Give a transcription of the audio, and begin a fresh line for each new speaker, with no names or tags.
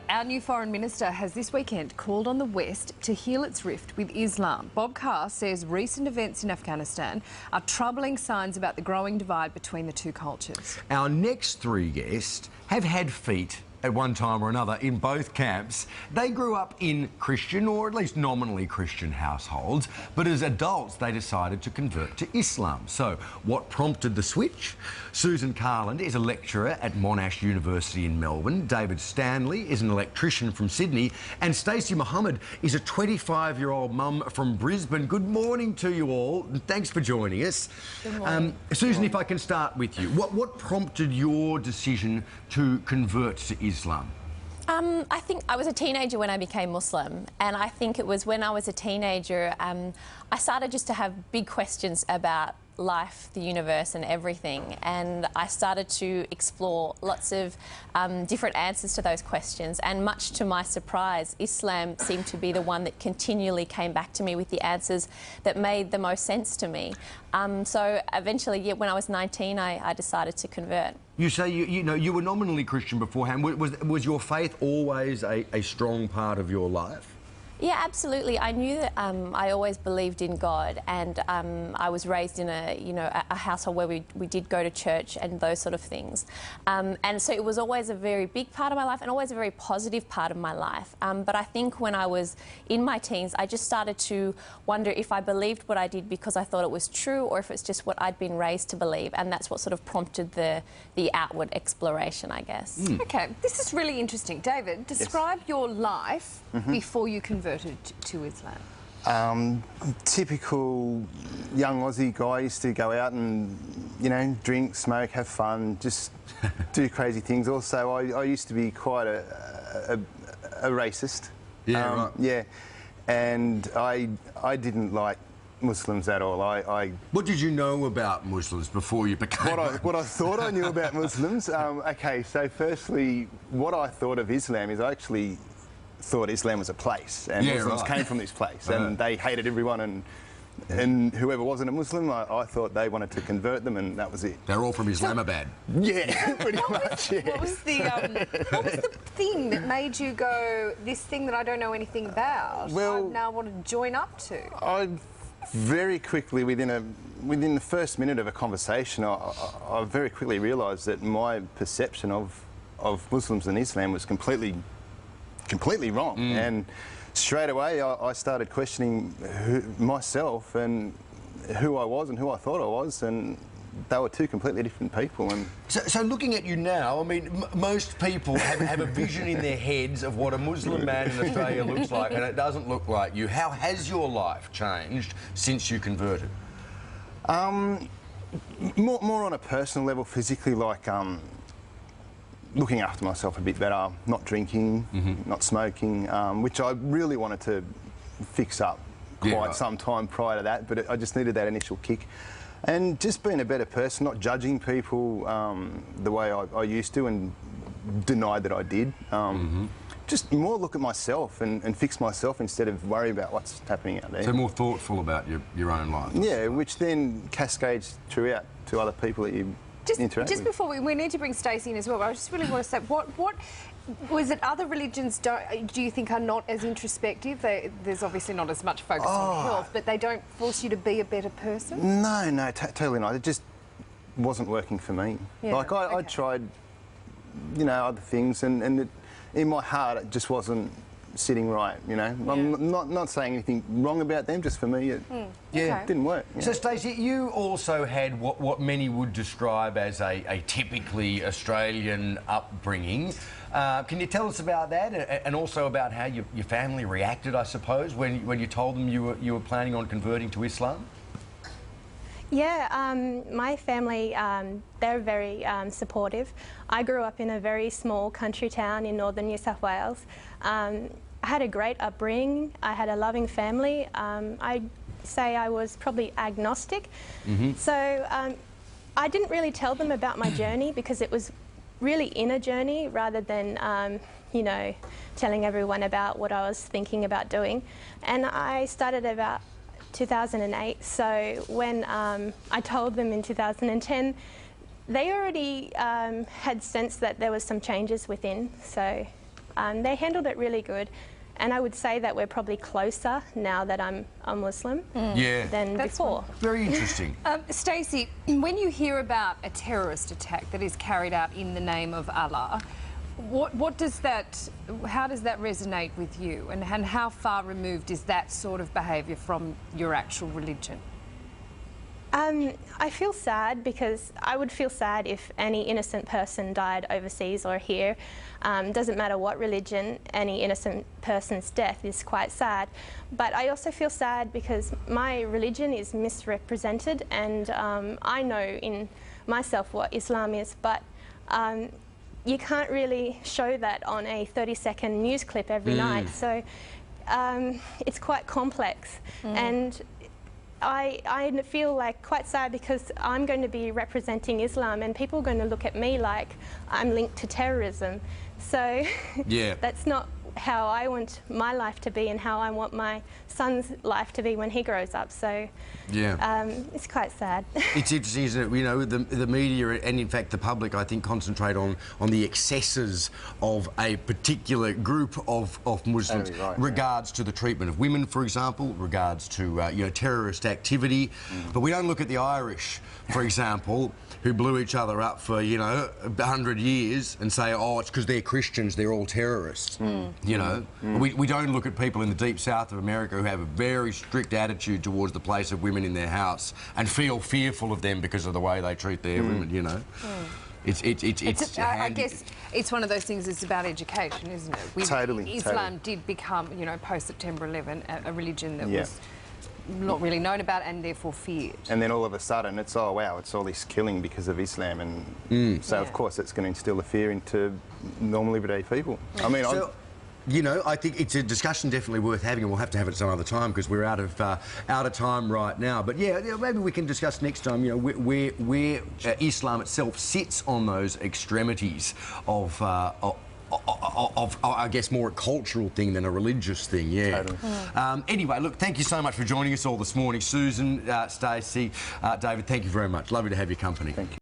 Our new Foreign Minister has this weekend called on the West to heal its rift with Islam. Bob Carr says recent events in Afghanistan are troubling signs about the growing divide between the two cultures.
Our next three guests have had feet at one time or another in both camps. They grew up in Christian, or at least nominally Christian households, but as adults they decided to convert to Islam. So what prompted the switch? Susan Carland is a lecturer at Monash University in Melbourne. David Stanley is an electrician from Sydney, and Stacey Mohammed is a 25-year-old mum from Brisbane. Good morning to you all, and thanks for joining us.
Good morning.
Susan, if I can start with you, what prompted your decision to convert to Islam?
I think I was a teenager when I became Muslim, and I think it was when I was a teenager I started just to have big questions about life, the universe and everything, and I started to explore lots of different answers to those questions, and much to my surprise Islam seemed to be the one that continually came back to me with the answers that made the most sense to me. So eventually, yeah, when I was 19 I decided to convert.
You say you were nominally Christian beforehand. Was your faith always a strong part of your life?
Yeah, absolutely. I knew that I always believed in God, and I was raised in a household where we did go to church and those sort of things. And so it was always a very big part of my life and always a very positive part of my life. But I think when I was in my teens, I just started to wonder if I believed what I did because I thought it was true, or if it's just what I'd been raised to believe. And that's what sort of prompted the outward exploration, I guess.
Mm.
OK, this is really interesting. David, describe your life before you converted to Islam.
Typical young Aussie guy. Used to go out and, drink, smoke, have fun, just do crazy things. Also, I used to be quite a racist.
Yeah, right.
Yeah, and I didn't like Muslims at all.
What did you know about Muslims before you became
what I thought I knew about Muslims? OK, so firstly, what I thought of Islam is I actually thought Islam was a place, and Muslims came from this place, and they hated everyone, and whoever wasn't a Muslim, I thought they wanted to convert them, and that was it.
They're all from Islamabad.
Yeah, pretty much. Yeah.
What was the thing that made you go, this thing that I don't know anything about, I now want to join up to?
I very quickly, within the first minute of a conversation, I very quickly realised that my perception of Muslims and Islam was completely wrong. And straight away I started questioning myself and who I was and who I thought I was, and they were two completely different people. And
so looking at you now, I mean, most people have a vision in their heads of what a Muslim man in Australia looks like, and it doesn't look like you. How has your life changed since you converted?
More on a personal level, physically, like looking after myself a bit better, not drinking, not smoking, which I really wanted to fix up quite some time prior to that, but I just needed that initial kick. And just being a better person, not judging people the way I used to and denied that I did. Just more look at myself and fix myself instead of worry about what's happening out there.
So more thoughtful about your own life.
Yeah, which then cascades throughout to other people that you interact
just
with.
Before we need to bring Stacey in as well, but I just really want to say, what was it other religions do you think are not as introspective? There's obviously not as much focus on health, but they don't force you to be a better person?
No, totally not. It just wasn't working for me.
Yeah,
like I tried, other things, and in my heart it just wasn't sitting right, I'm not saying anything wrong about them, just for me it didn't work.
So Stacey, you also had what many would describe as a typically Australian upbringing. Can you tell us about that, and also about how your family reacted, I suppose, when you told them you were planning on converting to Islam?
Yeah, my family, they're very supportive. I grew up in a very small country town in northern New South Wales. I had a great upbringing. I had a loving family. I'd say I was probably agnostic. So I didn't really tell them about my journey because it was really inner journey rather than, telling everyone about what I was thinking about doing. And I started about 2008, so when I told them in 2010, they already had sensed that there was some changes within, so They handled it really good. And I would say that we're probably closer now that I'm a Muslim than before.
Very interesting.
Stacey, when you hear about a terrorist attack that is carried out in the name of Allah, what does that, how does that resonate with you? And how far removed is that sort of behaviour from your actual religion?
I feel sad because I would feel sad if any innocent person died overseas or here. Doesn't matter what religion, any innocent person's death is quite sad. But I also feel sad because my religion is misrepresented, and I know in myself what Islam is, but you can't really show that on a 30-second news clip every night. So it's quite complex. And I feel like quite sad because I'm going to be representing Islam and people are going to look at me like I'm linked to terrorism. So that's not how I want my life to be and how I want my son's life to be when he grows up. So it's quite sad.
It's interesting, isn't it? You know, the media and in fact the public, I think, concentrate on the excesses of a particular group of Muslims, regards to the treatment of women, for example, regards to you know, terrorist activity. But we don't look at the Irish, for example, who blew each other up for, you know, 100 years and say, oh, it's because they're Christians, they're all terrorists. You know, we don't look at people in the deep south of America who have a very strict attitude towards the place of women in their house and feel fearful of them because of the way they treat their women, you know.
I guess it's one of those things. It's about education, isn't it?
Totally.
Islam did become, you know, post September 11, a religion that was not really known about and therefore feared. And
then all of a sudden, it's oh wow, it's all this killing because of Islam, and so of course it's going to instill the fear into normal everyday people. I mean,
you know, I think it's a discussion definitely worth having, and we'll have to have it some other time because we're out of time right now. But yeah, maybe we can discuss next time, you know, where Islam itself sits on those extremities of I guess, more a cultural thing than a religious thing, Anyway, look, thank you so much for joining us all this morning. Susan, Stacey, David, thank you very much. Lovely to have your company.
Thank you.